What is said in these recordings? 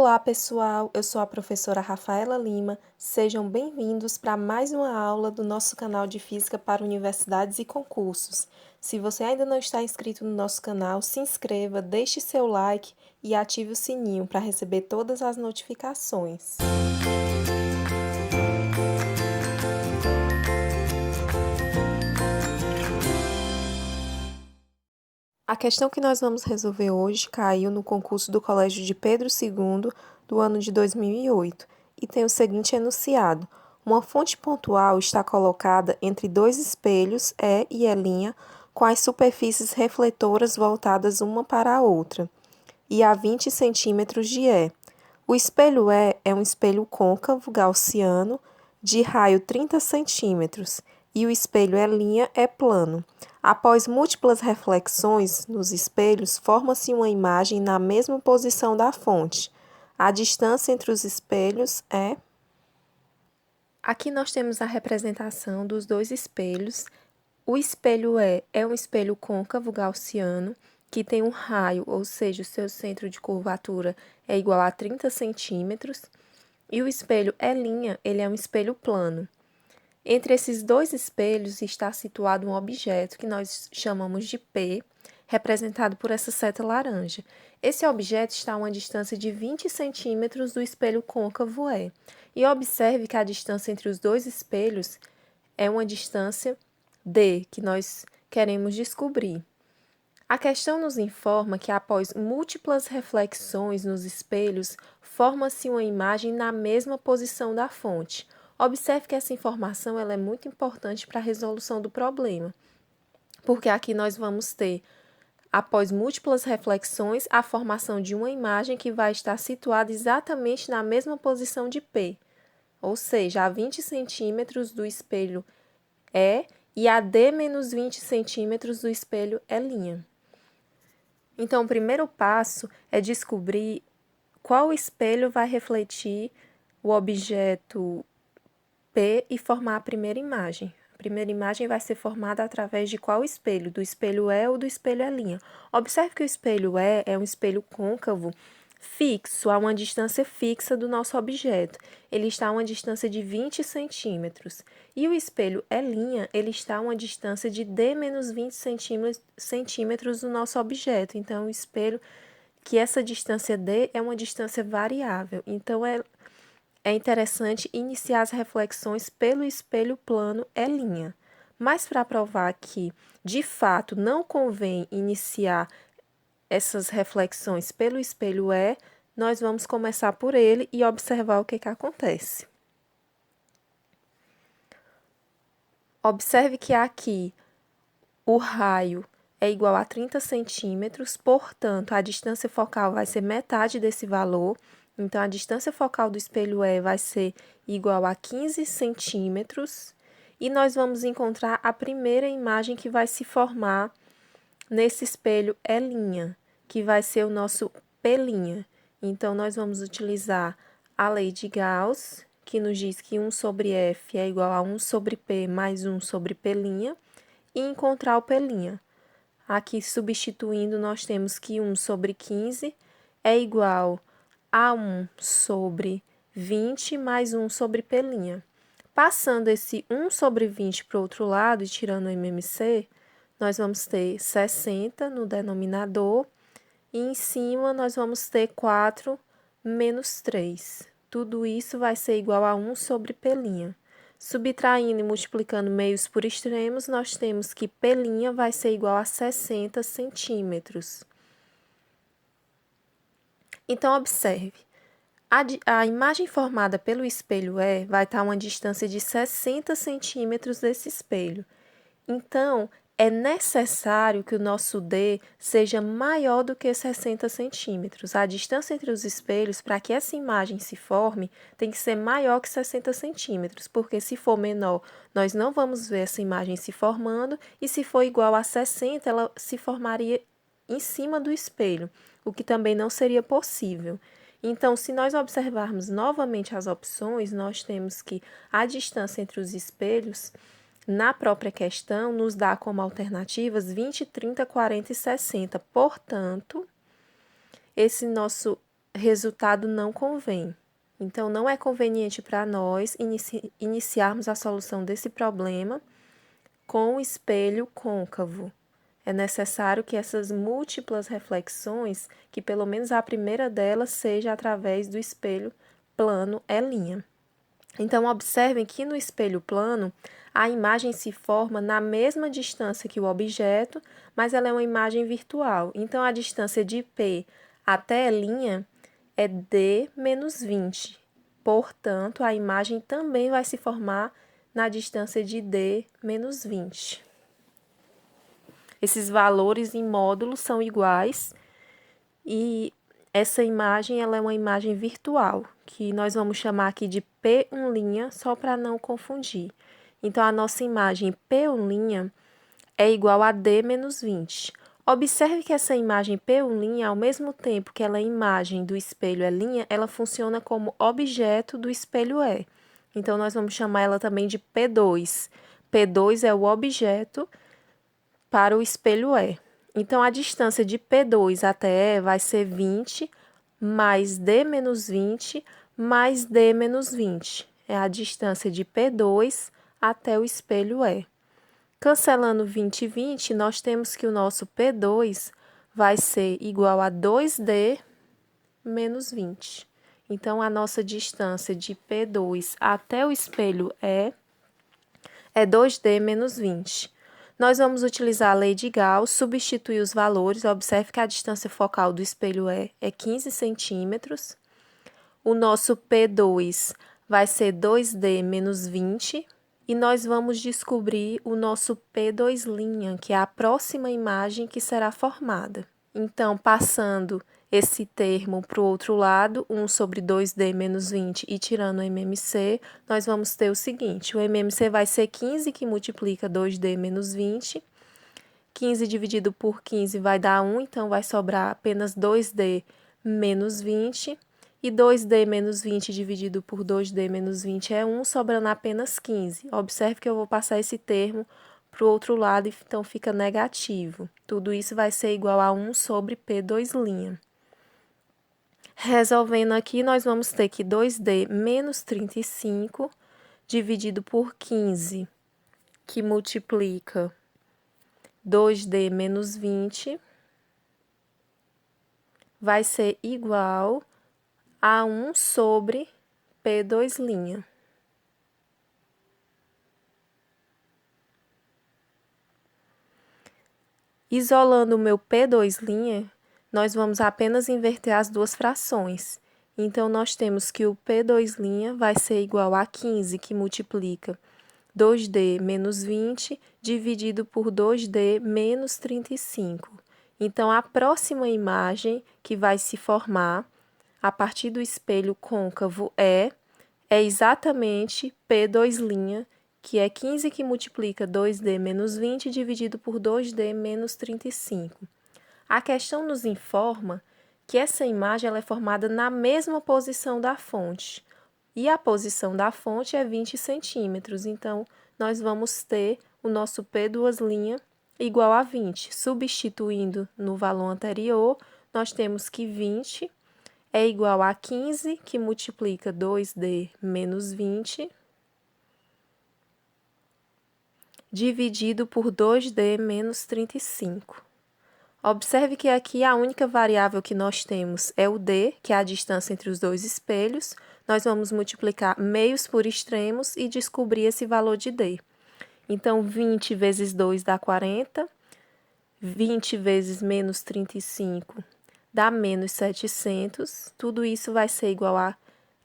Olá, pessoal! Eu sou a professora Rafaela Lima. Sejam bem-vindos para mais uma aula do nosso canal de Física para Universidades e Concursos. Se você ainda não está inscrito no nosso canal, se inscreva, deixe seu like e ative o sininho para receber todas as notificações. A questão que nós vamos resolver hoje caiu no concurso do Colégio de Pedro II do ano de 2008 e tem o seguinte enunciado: uma fonte pontual está colocada entre dois espelhos E e E' com as superfícies refletoras voltadas uma para a outra e a 20 centímetros de E. O espelho E é um espelho côncavo gaussiano de raio 30 centímetros e o espelho E' é plano. Após múltiplas reflexões nos espelhos, forma-se uma imagem na mesma posição da fonte. A distância entre os espelhos é... Aqui nós temos a representação dos dois espelhos. O espelho E é um espelho côncavo gaussiano, que tem um raio, ou seja, o seu centro de curvatura é igual a 30 centímetros. E o espelho E', ele é um espelho plano. Entre esses dois espelhos está situado um objeto que nós chamamos de P, representado por essa seta laranja. Esse objeto está a uma distância de 20 centímetros do espelho côncavo E. E observe que a distância entre os dois espelhos é uma distância D, que nós queremos descobrir. A questão nos informa que após múltiplas reflexões nos espelhos, forma-se uma imagem na mesma posição da fonte. Observe que essa informação ela é muito importante para a resolução do problema, porque aqui nós vamos ter, após múltiplas reflexões, a formação de uma imagem que vai estar situada exatamente na mesma posição de P, ou seja, a 20 centímetros do espelho E a D menos 20 centímetros do espelho E'. Então, o primeiro passo é descobrir qual espelho vai refletir o objeto P e formar a primeira imagem. A primeira imagem vai ser formada através de qual espelho? Do espelho E ou do espelho E'. Observe que o espelho E é um espelho côncavo fixo, a uma distância fixa do nosso objeto. Ele está a uma distância de 20 centímetros. E o espelho E', ele está a uma distância de D menos 20 centímetros do nosso objeto. Então, o espelho, que essa distância D é uma distância variável. Então, é interessante iniciar as reflexões pelo espelho plano E'. Mas para provar que, de fato, não convém iniciar essas reflexões pelo espelho E, nós vamos começar por ele e observar o que acontece. Observe que aqui o raio é igual a 30 centímetros, portanto, a distância focal vai ser metade desse valor. Então, a distância focal do espelho E vai ser igual a 15 centímetros. E nós vamos encontrar a primeira imagem que vai se formar nesse espelho E', que vai ser o nosso P'. Então, nós vamos utilizar a lei de Gauss, que nos diz que 1 sobre F é igual a 1 sobre P mais 1 sobre P', e encontrar o P'. Aqui, substituindo, nós temos que 1 sobre 15 é igual a 1 sobre 20 mais 1 sobre P'. Passando esse 1 sobre 20 para o outro lado e tirando o MMC, nós vamos ter 60 no denominador e em cima nós vamos ter 4 menos 3. Tudo isso vai ser igual a 1 sobre P'. Subtraindo e multiplicando meios por extremos, nós temos que P' vai ser igual a 60 centímetros. Então, observe. A imagem formada pelo espelho E vai estar a uma distância de 60 centímetros desse espelho. Então, é necessário que o nosso D seja maior do que 60 centímetros. A distância entre os espelhos, para que essa imagem se forme, tem que ser maior que 60 centímetros, porque se for menor, nós não vamos ver essa imagem se formando, e se for igual a 60, ela se formaria em cima do espelho, o que também não seria possível. Então, se nós observarmos novamente as opções, nós temos que a distância entre os espelhos na própria questão, nos dá como alternativas 20, 30, 40 e 60. Portanto, esse nosso resultado não convém. Então, não é conveniente para nós iniciarmos a solução desse problema com o espelho côncavo. É necessário que essas múltiplas reflexões, que pelo menos a primeira delas seja através do espelho plano E'. Então, observem que no espelho plano, a imagem se forma na mesma distância que o objeto, mas ela é uma imagem virtual. Então, a distância de P até E' é D menos 20. Portanto, a imagem também vai se formar na distância de D menos 20. Esses valores em módulos são iguais e essa imagem ela é uma imagem virtual, que nós vamos chamar aqui de P1', só para não confundir. Então, a nossa imagem P1' é igual a D menos 20. Observe que essa imagem P1', ao mesmo tempo que ela é imagem do espelho E', ela funciona como objeto do espelho E. Então, nós vamos chamar ela também de P2. P2 é o objeto para o espelho E. Então, a distância de P2 até E vai ser 20 mais D menos 20 mais D menos 20. É a distância de P2 até o espelho E. Cancelando 20 e 20, nós temos que o nosso P2 vai ser igual a 2D menos 20. Então, a nossa distância de P2 até o espelho E é 2D menos 20. Nós vamos utilizar a lei de Gauss, substituir os valores. Observe que a distância focal do espelho é 15 centímetros. O nosso P2 vai ser 2D menos 20. E nós vamos descobrir o nosso P2', que é a próxima imagem que será formada. Então, passando esse termo para o outro lado, 1 sobre 2D menos 20 e tirando o MMC, nós vamos ter o seguinte, o MMC vai ser 15, que multiplica 2D menos 20. 15 dividido por 15 vai dar 1, então vai sobrar apenas 2D menos 20. E 2D menos 20 dividido por 2D menos 20 é 1, sobrando apenas 15. Observe que eu vou passar esse termo para o outro lado, então fica negativo. Tudo isso vai ser igual a 1 sobre P2'. Resolvendo aqui, nós vamos ter que 2D menos 35 dividido por 15, que multiplica 2D menos 20, vai ser igual a 1 sobre P2'. Isolando o meu P2', nós vamos apenas inverter as duas frações. Então, nós temos que o P2' vai ser igual a 15, que multiplica 2D menos 20, dividido por 2D menos 35. Então, a próxima imagem que vai se formar a partir do espelho côncavo é exatamente P2', que é 15 que multiplica 2D menos 20 dividido por 2D menos 35. A questão nos informa que essa imagem ela é formada na mesma posição da fonte. E a posição da fonte é 20 centímetros. Então, nós vamos ter o nosso P2' igual a 20. Substituindo no valor anterior, nós temos que 20 é igual a 15, que multiplica 2D menos 20, dividido por 2D menos 35. Observe que aqui a única variável que nós temos é o D, que é a distância entre os dois espelhos. Nós vamos multiplicar meios por extremos e descobrir esse valor de D. Então, 20 vezes 2 dá 40, 20 vezes menos 35 dá menos 700. Tudo isso vai ser igual a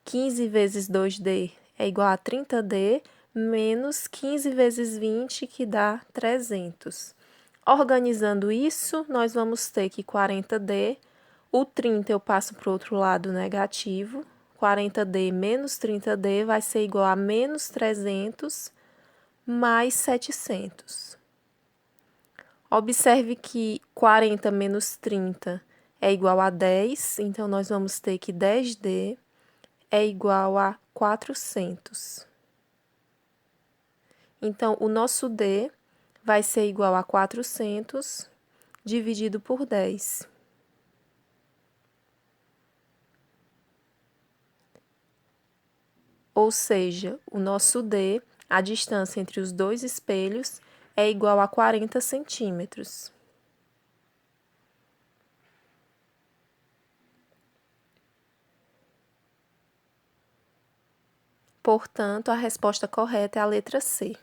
15 vezes 2D é igual a 30D, menos 15 vezes 20, que dá 300. Organizando isso, nós vamos ter que 40D, o 30 eu passo para o outro lado negativo, 40D menos 30D vai ser igual a menos 300 mais 700. Observe que 40 menos 30 é igual a 10, então nós vamos ter que 10D é igual a 400. Então, o nosso D vai ser igual a 400 dividido por 10. ou seja, o nosso D, a distância entre os dois espelhos, é igual a 40 centímetros. Portanto, a resposta correta é a letra C.